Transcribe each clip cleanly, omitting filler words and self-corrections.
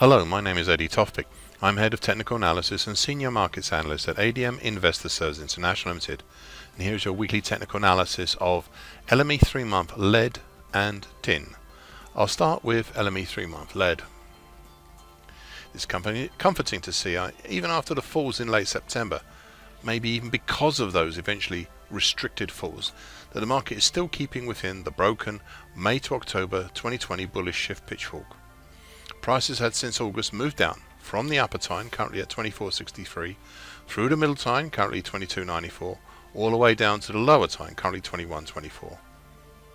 Hello, my name is Eddie Tofpik. I'm Head of Technical Analysis and Senior Markets Analyst at ADM Investor Services International Limited. And here's your weekly technical analysis of LME 3-month lead and tin. I'll start with LME 3-month lead. It's comforting to see, even after the falls in late September, maybe even because of those eventually restricted falls, that the market is still keeping within the broken May to October 2020 bullish shift pitchfork. Prices had since August moved down from the upper tine, currently at 24.63, through the middle tine, currently 22.94, all the way down to the lower tine, currently 21.24.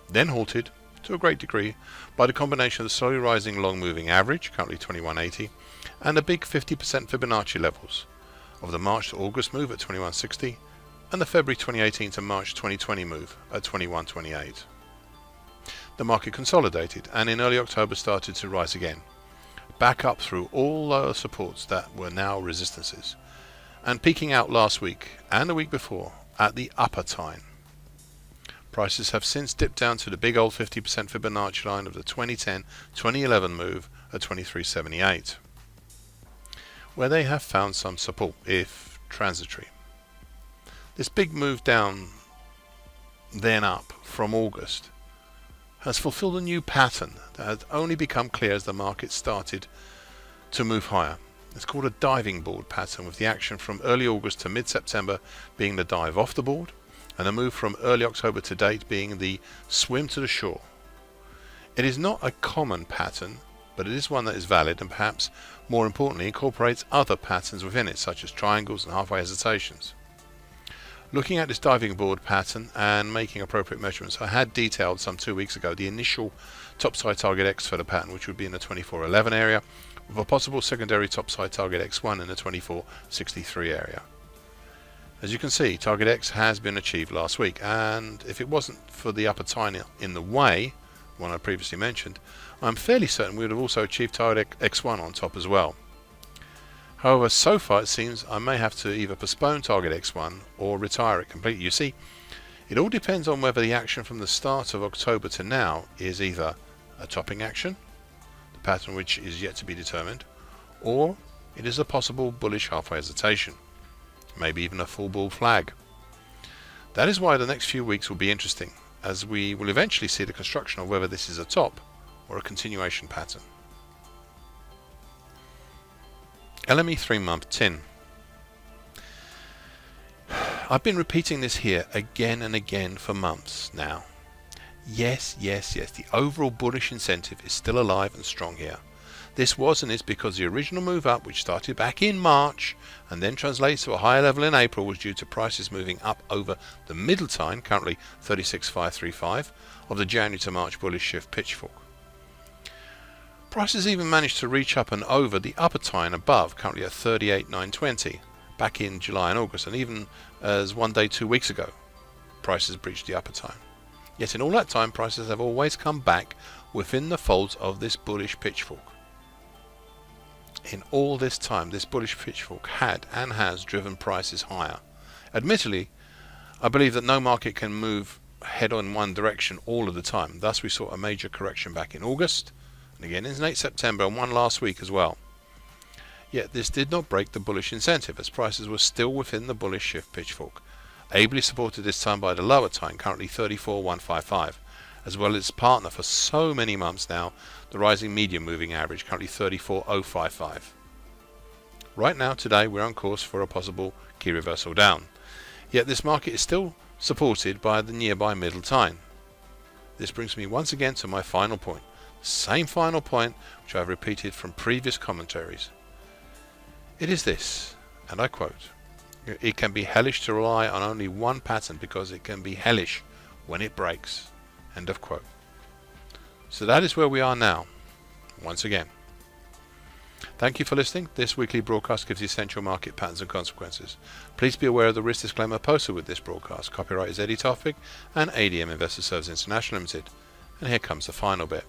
Then halted, to a great degree, by the combination of the slowly rising long moving average, currently 21.80, and the big 50% Fibonacci levels of the March to August move at 21.60 and the February 2018 to March 2020 move at 21.28. The market consolidated and in early October started to rise again, back up through all lower supports that were now resistances, and peaking out last week and the week before at the upper tine. Prices have since dipped down to the big old 50% Fibonacci line of the 2010-2011 move at 23.78, where they have found some support, if transitory. This big move down, then up from August, has fulfilled a new pattern that has only become clear as the market started to move higher. It's called a diving board pattern, with the action from early August to mid-September being the dive off the board, and the move from early October to date being the swim to the shore. It is not a common pattern, but it is one that is valid and perhaps more importantly incorporates other patterns within it, such as triangles and halfway hesitations. Looking at this diving board pattern and making appropriate measurements, I had detailed some 2 weeks ago the initial topside target X for the pattern, which would be in the 24.11 area, with a possible secondary topside target X1 in the 24.63 area. As you can see, target X has been achieved last week, and if it wasn't for the upper tine in the way, one I previously mentioned, I'm fairly certain we would have also achieved target X1 on top as well. However, so far it seems I may have to either postpone target X1 or retire it completely. You see, it all depends on whether the action from the start of October to now is either a topping action, the pattern which is yet to be determined, or it is a possible bullish halfway hesitation, maybe even a full bull flag. That is why the next few weeks will be interesting, as we will eventually see the construction of whether this is a top or a continuation pattern. LME 3-month tin. I've been repeating this here again and again for months now. Yes, the overall bullish incentive is still alive and strong here. This was and is because the original move up, which started back in March and then translates to a higher level in April, was due to prices moving up over the middle tine, currently 36.535, of the January to March bullish shift pitchfork. Prices even managed to reach up and over the upper tine above, currently at 38.920, back in July and August, and even as one day 2 weeks ago, prices breached the upper tine. Yet in all that time, prices have always come back within the folds of this bullish pitchfork. In all this time, this bullish pitchfork had and has driven prices higher. Admittedly, I believe that no market can move head on one direction all of the time. Thus, we saw a major correction back in August, and again in late September, and one last week as well. Yet this did not break the bullish incentive, as prices were still within the bullish shift pitchfork, ably supported this time by the lower tine, currently 34.155, as well as its partner for so many months now, the rising medium moving average, currently 34.055. Right now, today, we're on course for a possible key reversal down. Yet this market is still supported by the nearby middle tine. This brings me once again to my final point. Same final point which I have repeated from previous commentaries. It is this, and I quote, "It can be hellish to rely on only one pattern because it can be hellish when it breaks." End of quote. So that is where we are now, once again. Thank you for listening. This weekly broadcast gives essential market patterns and consequences. Please be aware of the risk disclaimer posted with this broadcast. Copyright is Eddie Tofpik and ADM Investor Services International Limited. And here comes the final bit.